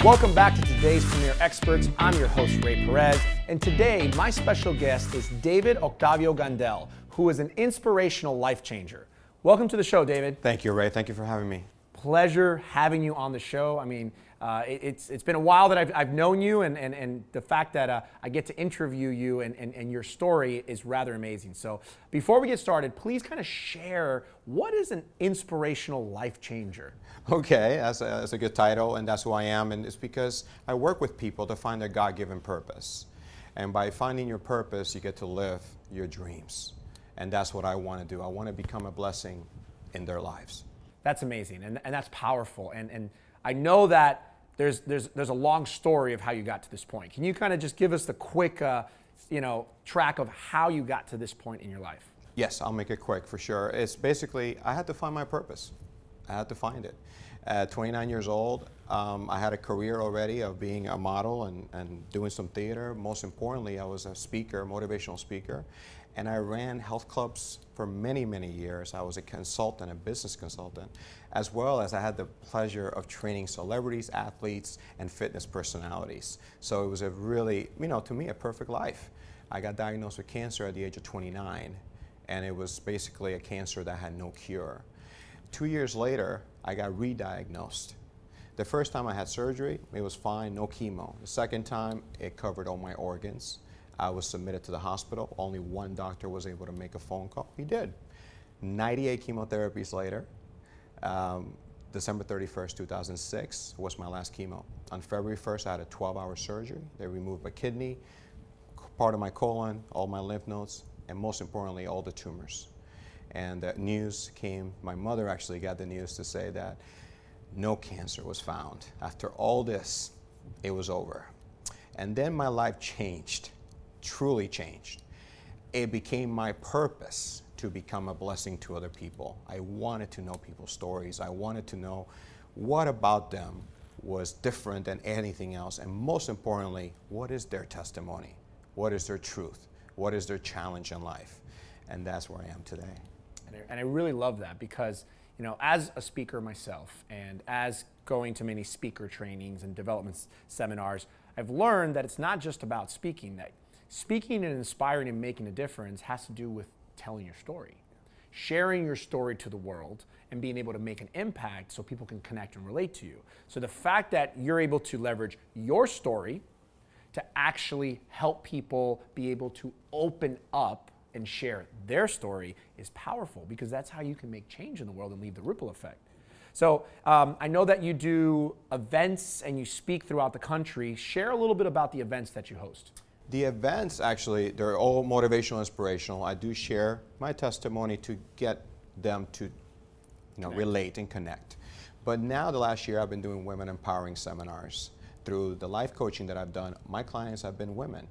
Welcome back to today's Premier Experts. I'm your host, Ray Perez, and today my special guest is David Octavio Gandell, who is an inspirational life changer. Welcome to the show, David. Thank you, Ray. Thank you for having me. Pleasure having you on the show. I mean, it's been a while that I've known you, and the fact that I get to interview you and your story is rather amazing. So before we get started, please kind of share, what is an inspirational life changer? Okay, that's a good title, and that's who I am, and it's because I work with people to find their God-given purpose. And by finding your purpose, you get to live your dreams. And that's what I want to do. I want to become a blessing in their lives. That's amazing, and that's powerful. And I know that there's a long story of how you got to this point. Can you kind of just give us the quick track of how you got to this point in your life? Yes, I'll make it quick for sure. It's basically, I had to find my purpose. I had to find it. At 29 years old, I had a career already of being a model and doing some theater. Most importantly, I was a speaker, motivational speaker, and I ran health clubs for many, many years. I was a consultant, a business consultant, as well as I had the pleasure of training celebrities, athletes, and fitness personalities. So it was a really, to me, a perfect life. I got diagnosed with cancer at the age of 29, and it was basically a cancer that had no cure. 2 years later, I got re-diagnosed. The first time I had surgery, it was fine, no chemo. The second time, it covered all my organs. I was submitted to the hospital. Only one doctor was able to make a phone call. He did. 98 chemotherapies later, December 31st, 2006 was my last chemo. On February 1st, I had a 12-hour surgery. They removed my kidney, part of my colon, all my lymph nodes, and most importantly, all the tumors. And the news came, my mother actually got the news to say that no cancer was found. After all this, it was over. And then my life changed, truly changed. It became my purpose to become a blessing to other people. I wanted to know people's stories. I wanted to know what about them was different than anything else. And most importantly, what is their testimony? What is their truth? What is their challenge in life? And that's where I am today. And I really love that because, as a speaker myself and as going to many speaker trainings and development seminars, I've learned that it's not just about speaking, that speaking and inspiring and making a difference has to do with telling your story, sharing your story to the world and being able to make an impact so people can connect and relate to you. So the fact that you're able to leverage your story to actually help people be able to open up and share their story is powerful, because that's how you can make change in the world and leave the ripple effect. So I know that you do events and you speak throughout the country. Share a little bit about the events that you host. The events, actually, they're all motivational, inspirational. I do share my testimony to get them to relate and connect. But now, the last year, I've been doing women empowering seminars. Through the life coaching that I've done, my clients have been women.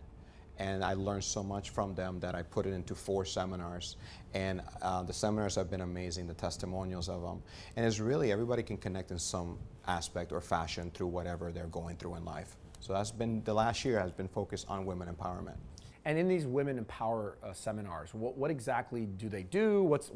And I learned so much from them that I put it into 4 seminars. And the seminars have been amazing, the testimonials of them. And it's really, everybody can connect in some aspect or fashion through whatever they're going through in life. So that's been, the last year has been focused on women empowerment. And in these Women Empower seminars, what exactly do they do? What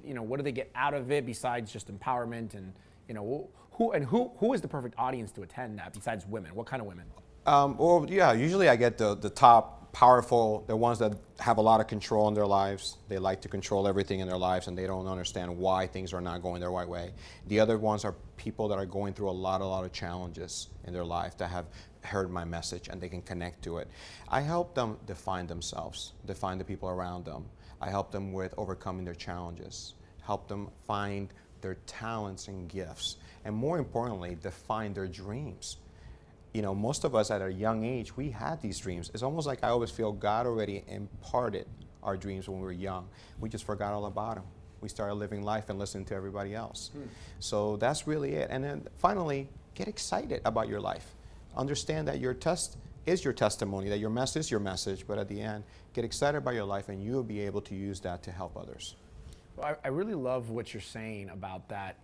do they get out of it besides just empowerment? And who is the perfect audience to attend that besides women? What kind of women? Well, yeah, usually I get the top powerful, the ones that have a lot of control in their lives. They like to control everything in their lives and they don't understand why things are not going their right way. The other ones are people that are going through a lot of challenges in their life that have heard my message and they can connect to it. I help them define themselves, define the people around them. I help them with overcoming their challenges, help them find their talents and gifts, and more importantly, define their dreams. Most of us at a young age, we had these dreams. It's almost like I always feel God already imparted our dreams when we were young. We just forgot all about them. We started living life and listening to everybody else. So that's really it. And then finally, get excited about your life. Understand that your test is your testimony, that your mess is your message, but at the end, get excited about your life and you'll be able to use that to help others. Well, I really love what you're saying about that.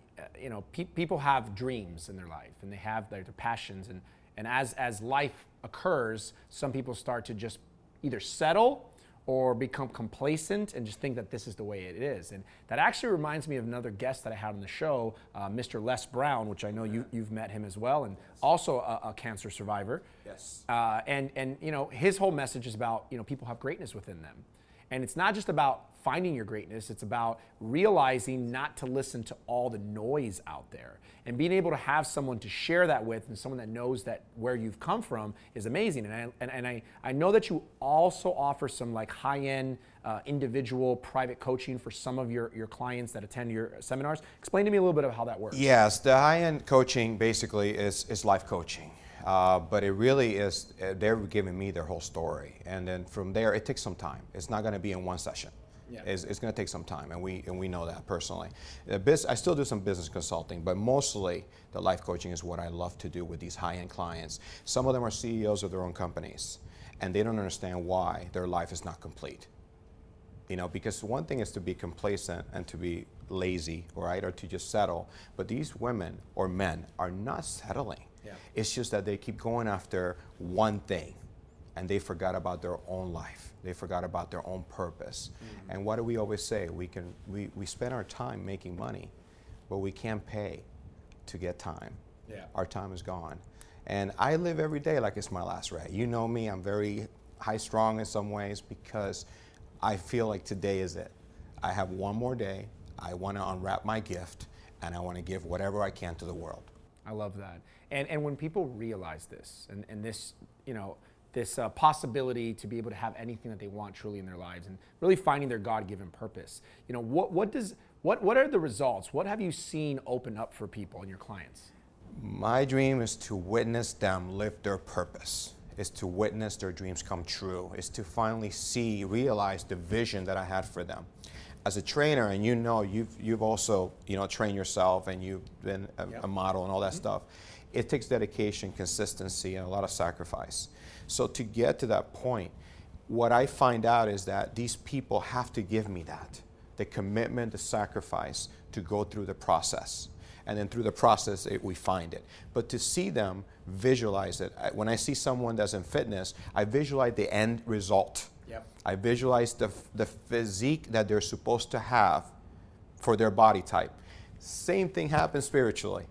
People have dreams in their life and they have their passions, and as life occurs, some people start to just either settle or become complacent and just think that this is the way it is. And that actually reminds me of another guest that I had on the show, Mr. Les Brown, which I know you've met him as well, and also a cancer survivor. Yes. And you know, his whole message is about, you know, people have greatness within them. And it's not just about finding your greatness, it's about realizing not to listen to all the noise out there. And being able to have someone to share that with, and someone that knows that where you've come from is amazing. And I know that you also offer some like high-end individual private coaching for some of your clients that attend your seminars. Explain to me a little bit of how that works. Yes, the high-end coaching basically is life coaching. But it really is, they're giving me their whole story. And then from there, it takes some time. It's not going to be in one session. Yeah. It's going to take some time, and we know that personally. I still do some business consulting, but mostly the life coaching is what I love to do with these high-end clients. Some of them are CEOs of their own companies, and they don't understand why their life is not complete. You know, because one thing is to be complacent and to be lazy, right, or to just settle. But these women or men are not settling. Yeah. It's just that they keep going after one thing, and they forgot about their own life. They forgot about their own purpose. Mm-hmm. And what do we always say? We spend our time making money, but we can't pay to get time. Yeah. Our time is gone. And I live every day like it's my last ray. You know me, I'm very high-strung in some ways because I feel like today is it. I have one more day. I want to unwrap my gift, and I want to give whatever I can to the world. I love that. And when people realize this, and this, you know, this possibility to be able to have anything that they want truly in their lives, and really finding their God-given purpose, you know, what are the results? What have you seen open up for people and your clients? My dream is to witness them live their purpose. Is to witness their dreams come true. Is to finally realize the vision that I had for them. As a trainer, and you know, you've also, you know, trained yourself, and you've been a model and all that stuff. It takes dedication, consistency, and a lot of sacrifice. So to get to that point, what I find out is that these people have to give me that, the commitment, the sacrifice to go through the process. And then through the process, we find it. But to see them visualize it, when I see someone that's in fitness, I visualize the end result. Yep. I visualize the physique that they're supposed to have for their body type. Same thing happens spiritually.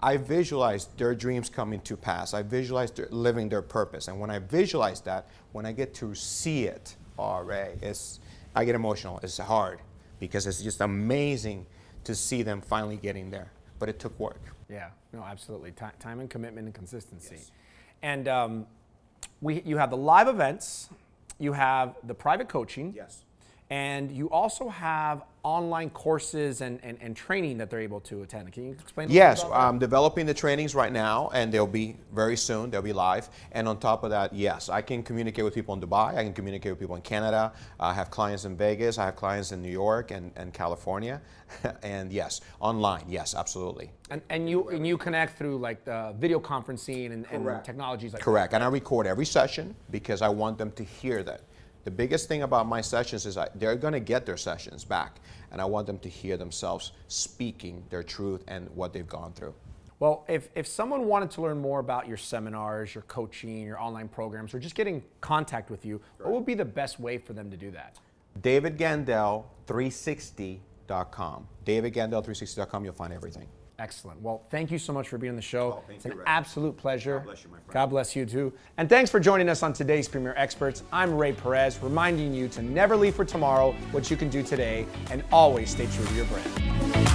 I visualize their dreams coming to pass. I visualize living their purpose. And when I visualize that, when I get to see it, I get emotional. It's hard because it's just amazing to see them finally getting there. But it took work. Yeah, no, absolutely. Time and commitment and consistency. Yes. And you have the live events, you have the private coaching. Yes. And you also have online courses and training that they're able to attend. Can you explain a little bit about that? I'm developing the trainings right now, and they'll be very soon. They'll be live. And on top of that, yes, I can communicate with people in Dubai. I can communicate with people in Canada. I have clients in Vegas. I have clients in New York and California. And yes, online, yes, absolutely. And you connect through like the video conferencing and technologies like that. Correct. And I record every session because I want them to hear that. The biggest thing about my sessions is they're going to get their sessions back, and I want them to hear themselves speaking their truth and what they've gone through. Well, if someone wanted to learn more about your seminars, your coaching, your online programs, or just get in contact with you, what would be the best way for them to do that? DavidGandell360.com. DavidGandell360.com, you'll find everything. Excellent. Well, thank you so much for being on the show. It's an absolute pleasure. God bless you, my friend. God bless you too. And thanks for joining us on today's Premier Experts. I'm Ray Perez, reminding you to never leave for tomorrow what you can do today, and always stay true to your brand.